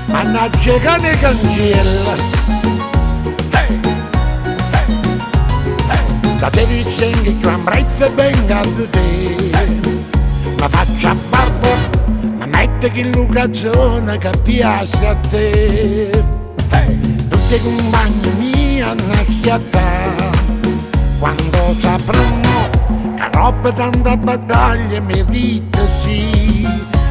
Mannaggia cane cancella, da te dicen che tu amrette ben a te, ma faccia barba, ma mette che l'occasione che piace a te. Tutti i compagni miei hanno schiattato, quando sapranno che roba tanta battaglia mi vita sì,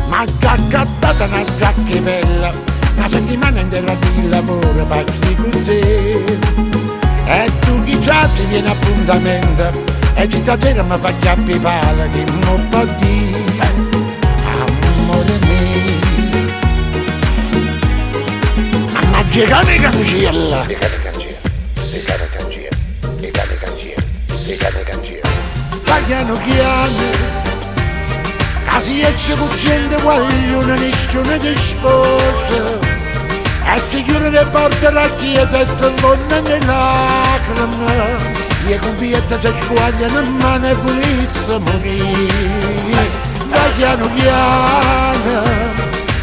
ma già cattata una giacca bella, una settimana intera di lavoro pazzi con te. E tu chi già ti viene appuntamento e stasera mi fa chiappi pala che non può dire amore mio. Mannaggia cane cancella, I cane cancella. piano piano che si esce con gente guaglione, nessuno ti sposa e ti chiude le porte la chiesa e ti infonda le lacrime, e con pietta si squagliano in mano e pulizia morire. Vai piano piano,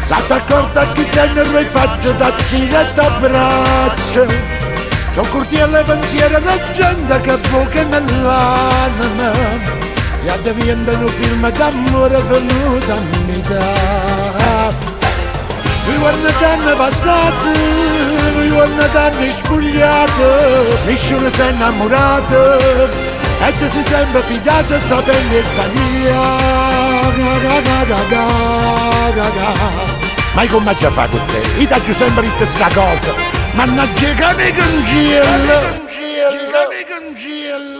state accorto a chi tenere le facce da cina e da braccia, sono curti alle pensiere da gente che buca nell'anima, e addivendono film d'amore venuto a metà. Mi guardano passati, mi guardano spogliati, nessuno si è innamorato e ti sei sempre fidato sapendo sbagliare. Ma come già fa con te? Io ti faccio sempre la stessa cosa. Mannaggia cane cancella, cane cancella.